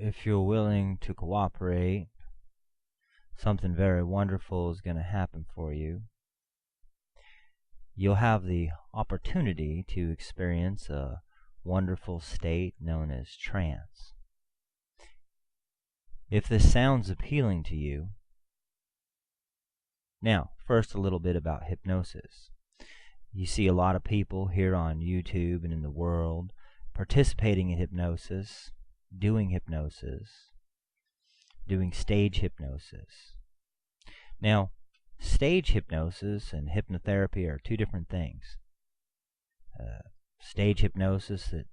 If you're willing to cooperate, something very wonderful is going to happen for you. You'll have the opportunity to experience a wonderful state known as trance. If this sounds appealing to you, now, first a little bit about hypnosis. You see a lot of people here on YouTube and in the world participating in hypnosis, doing stage hypnosis. Now, stage hypnosis and hypnotherapy are two different things. Stage hypnosis, that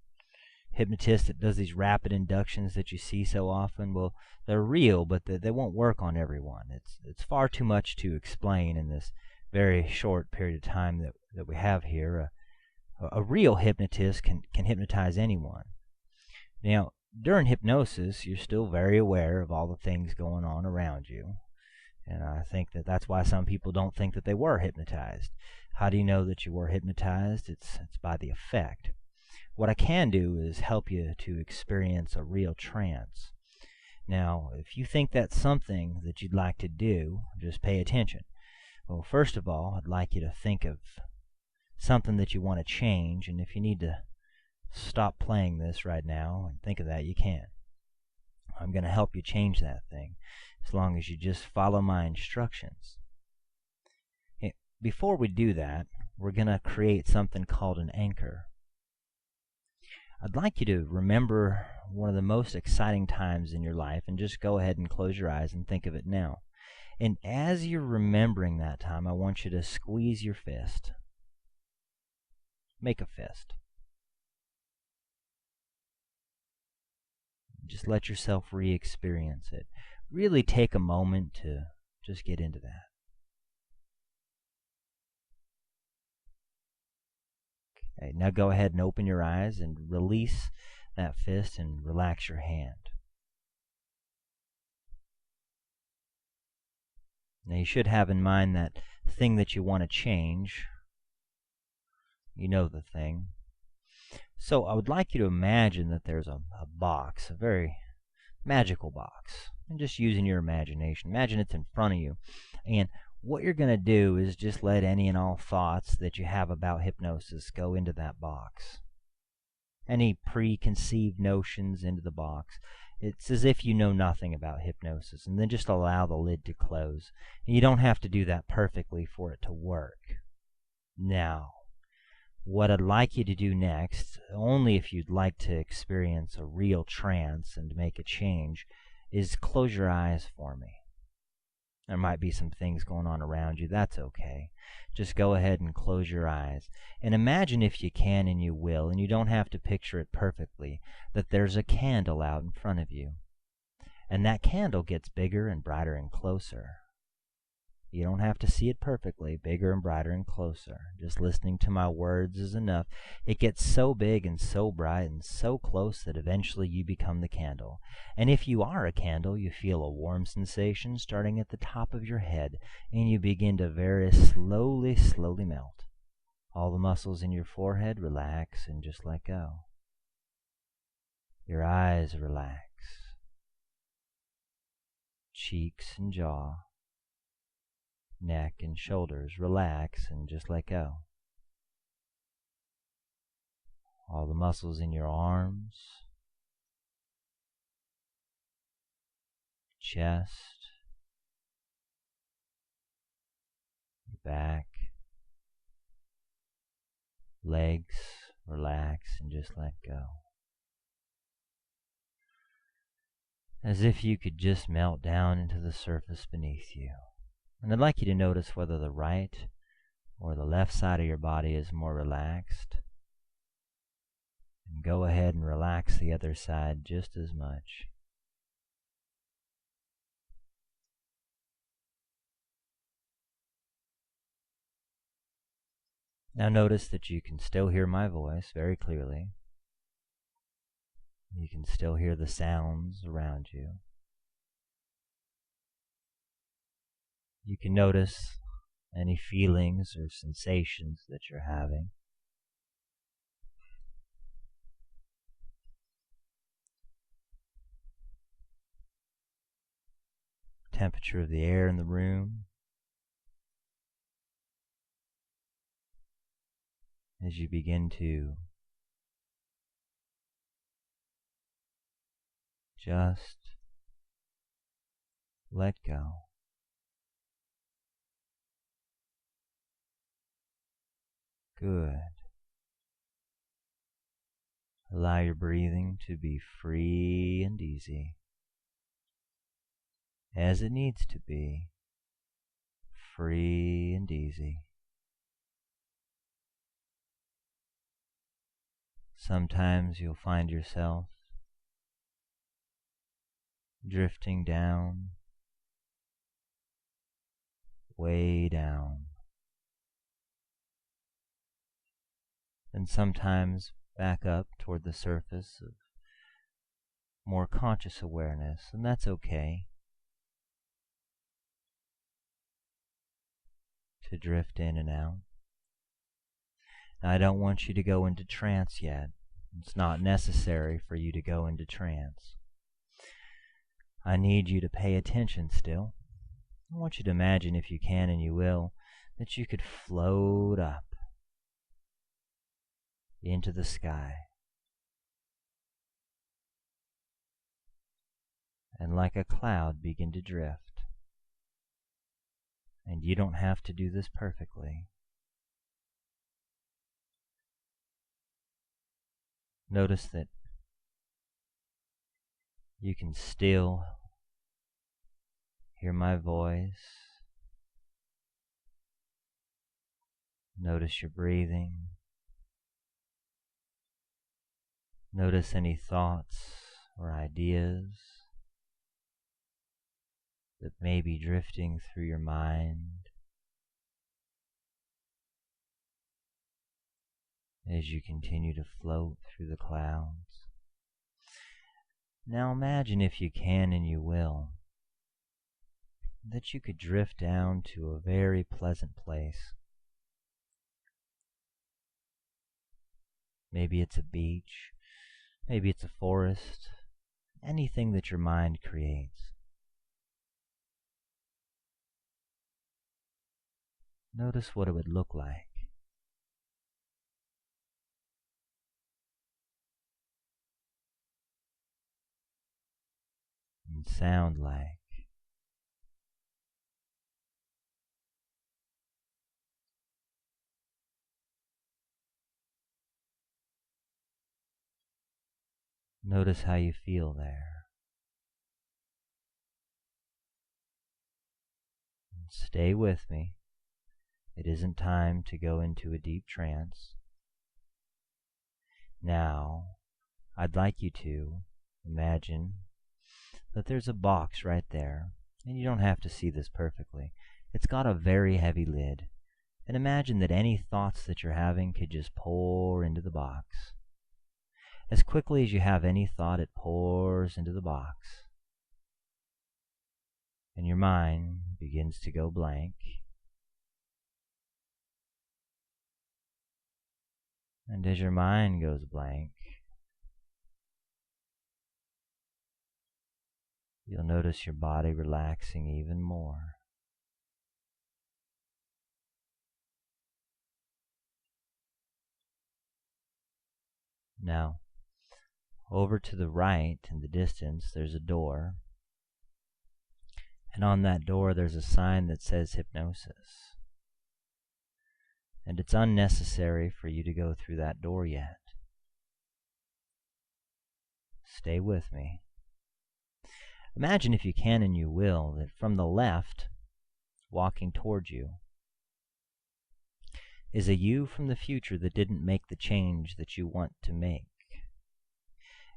hypnotist that does these rapid inductions that you see so often, well, they're real, but they won't work on everyone. It's far too much to explain in this very short period of time that we have here. A real hypnotist can hypnotize anyone. Now, during hypnosis, you're still very aware of all the things going on around you. And I think that's why some people don't think that they were hypnotized. How do you know that you were hypnotized? It's by the effect. What I can do is help you to experience a real trance. Now, if you think that's something that you'd like to do, just pay attention. Well, first of all, I'd like you to think of something that you want to change, and if you need to stop playing this right now and think of that, you can. I'm going to help you change that thing, as long as you just follow my instructions. Before we do that, we're going to create something called an anchor. I'd like you to remember one of the most exciting times in your life, and just go ahead and close your eyes and think of it now. And as you're remembering that time, I want you to squeeze your fist. Make a fist. Just let yourself re-experience it. Really take a moment to just get into that. Okay, now go ahead and open your eyes and release that fist and relax your hand. Now you should have in mind that thing that you want to change. You know the thing. So I would like you to imagine that there's a box, a very magical box. And just using your imagination. Imagine it's in front of you. And what you're going to do is just let any and all thoughts that you have about hypnosis go into that box. Any preconceived notions into the box. It's as if you know nothing about hypnosis, and then just allow the lid to close. And you don't have to do that perfectly for it to work. Now, what I'd like you to do next, only if you'd like to experience a real trance and make a change, is close your eyes for me. There might be some things going on around you. That's okay. Just go ahead and close your eyes. And imagine, if you can and you will, and you don't have to picture it perfectly, that there's a candle out in front of you. And that candle gets bigger and brighter and closer. You don't have to see it perfectly, bigger and brighter and closer. Just listening to my words is enough. It gets so big and so bright and so close that eventually you become the candle. And if you are a candle, you feel a warm sensation starting at the top of your head, and you begin to very slowly melt. All the muscles in your forehead relax and just let go. Your eyes relax. Cheeks and jaw, neck and shoulders relax and just let go. All the muscles in your arms, chest, your back, legs relax and just let go. As if you could just melt down into the surface beneath you. And I'd like you to notice whether the right or the left side of your body is more relaxed. And go ahead and relax the other side just as much. Now notice that you can still hear my voice very clearly. You can still hear the sounds around you. You can notice any feelings or sensations that you're having. temperature of the air in the room as you begin to just let go. Good. Allow your breathing to be free and easy, as it needs to be, free and easy. Sometimes you'll find yourself drifting down, way down, and sometimes back up toward the surface of more conscious awareness, and that's okay. To drift in and out. Now, I don't want you to go into trance yet. It's not necessary for you to go into trance. I need you to pay attention still. I want you to imagine, if you can and you will, that you could float up into the sky. And like a cloud, begin to drift. And you don't have to do this perfectly. Notice that you can still hear my voice. Notice your breathing. Notice any thoughts or ideas that may be drifting through your mind as you continue to float through the clouds. Now imagine, if you can and you will, that you could drift down to a very pleasant place. Maybe it's a beach, maybe it's a forest, anything that your mind creates. Notice what it would look like. And sound like. Notice how you feel there. And stay with me. It isn't time to go into a deep trance. Now, I'd like you to imagine that there's a box right there, and you don't have to see this perfectly. It's got a very heavy lid, and imagine that any thoughts that you're having could just pour into the box. As quickly as you have any thought, it pours into the box, and your mind begins to go blank. And as your mind goes blank, you'll notice your body relaxing even more. Now, over to the right in the distance, there's a door. And on that door, there's a sign that says Hypnosis. And it's unnecessary for you to go through that door yet. Stay with me. Imagine, if you can and you will, that from the left, walking towards you, is a you from the future that didn't make the change that you want to make.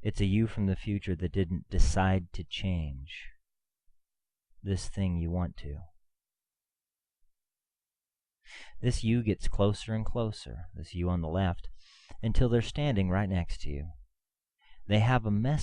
It's a you from the future that didn't decide to change this thing you want to. This you gets closer and closer, this you on the left, until they're standing right next to you. They have a message